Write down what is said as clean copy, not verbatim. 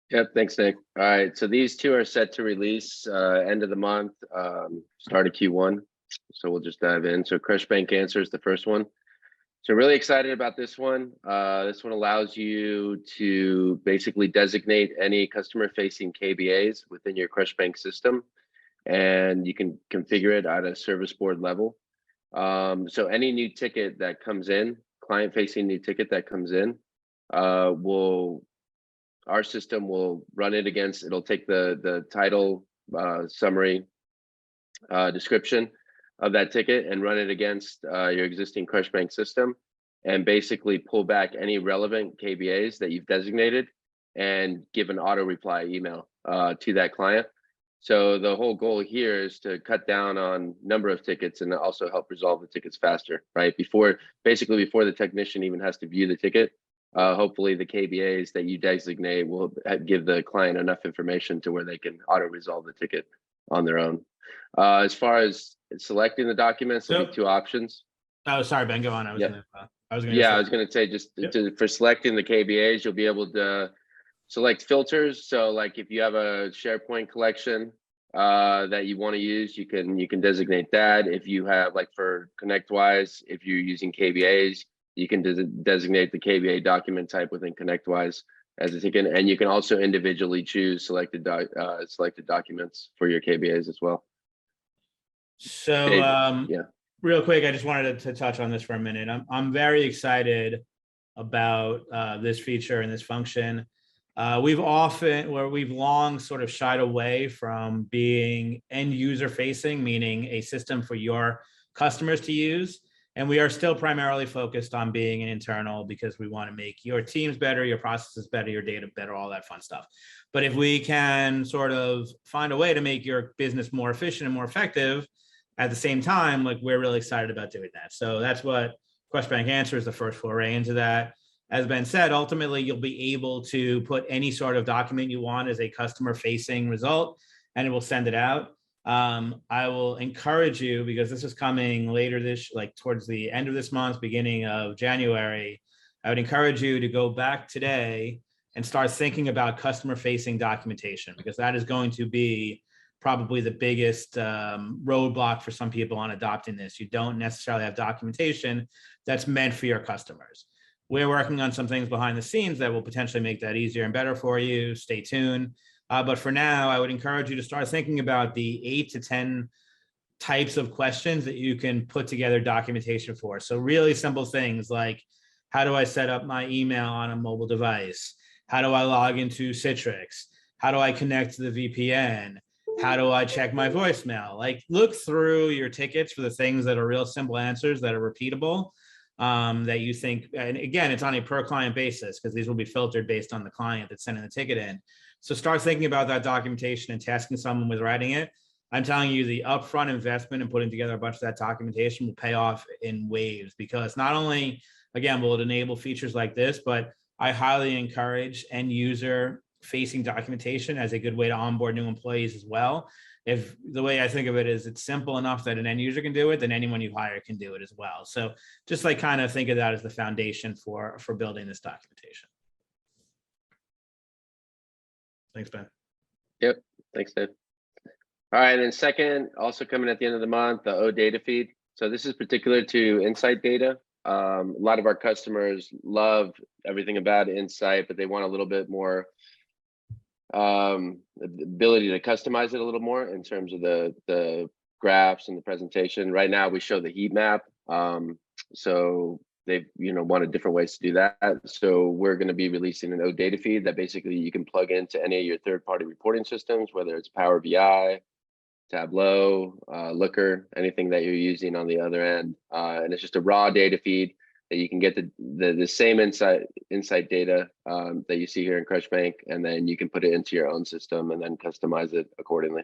Yep, thanks, Nick. All right, so these two are set to release end of the month, start of Q1. So we'll just dive in. So CrushBank Answer is the first one. So really excited about this one. This one allows you to basically designate any customer-facing KBAs within your CrushBank system, and you can configure it at a service board level. So any new ticket that comes in, client-facing new ticket that comes in, our system will run it against, it'll take the title, summary, description of that ticket and run it against your existing CrushBank system, and basically pull back any relevant KBAs that you've designated and give an auto reply email to that client. So the whole goal here is to cut down on number of tickets and also help resolve the tickets faster, right? Before the technician even has to view the ticket, hopefully the KBAs that you designate will give the client enough information to where they can auto resolve the ticket on their own. As far as selecting the documents, there'll be two options. Oh, sorry, Ben, go on. I was gonna say just for selecting the KBAs, you'll be able to select filters. So like if you have a SharePoint collection that you want to use, you can designate that. If you have, like for ConnectWise, if you're using KBAs, you can designate the KBA document type within ConnectWise as a ticket, and you can also individually choose selected documents for your KBAs as well. So yeah, real quick, I just wanted to touch on this for a minute. I'm very excited about this feature and this function. We've long sort of shied away from being end user facing, meaning a system for your customers to use. And we are still primarily focused on being an internal, because we want to make your teams better, your processes better, your data better, all that fun stuff. But if we can sort of find a way to make your business more efficient and more effective at the same time, like, we're really excited about doing that. So that's what CrushBank Answer is, the first foray into that. As Ben said, ultimately, you'll be able to put any sort of document you want as a customer-facing result, and it will send it out. I will encourage you, because this is coming later towards the end of this month, beginning of January, I would encourage you to go back today and start thinking about customer-facing documentation, because that is going to be probably the biggest roadblock for some people on adopting this. You don't necessarily have documentation that's meant for your customers. We're working on some things behind the scenes that will potentially make that easier and better for you. Stay tuned. But for now, I would encourage you to start thinking about the 8 to 10 types of questions that you can put together documentation for. So really simple things like, how do I set up my email on a mobile device? How do I log into Citrix? How do I connect to the VPN? How do I check my voicemail? Like, look through your tickets for the things that are real simple answers that are repeatable, that you think, and again, it's on a per client basis, because these will be filtered based on the client that's sending the ticket in. So start thinking about that documentation and tasking someone with writing it. I'm telling you, the upfront investment in putting together a bunch of that documentation will pay off in waves, because not only, again, will it enable features like this, but I highly encourage end user facing documentation as a good way to onboard new employees as well. If the way I think of it is, it's simple enough that an end user can do it, then anyone you hire can do it as well. So just like kind of think of that as the foundation for building this documentation. Thanks, Ben. Yep, thanks, Dave. All right, and second, also coming at the end of the month, the O data feed. So this is particular to Insight data. A lot of our customers love everything about Insight, but they want a little bit more the ability to customize it a little more in terms of the graphs and the presentation. Right now, we show the heat map. So they've wanted different ways to do that. So we're going to be releasing an O data feed that basically you can plug into any of your third-party reporting systems, whether it's Power BI, Tableau, Looker, anything that you're using on the other end. And it's just a raw data feed that you can get the same insight data that you see here in CrushBank, and then you can put it into your own system and then customize it accordingly.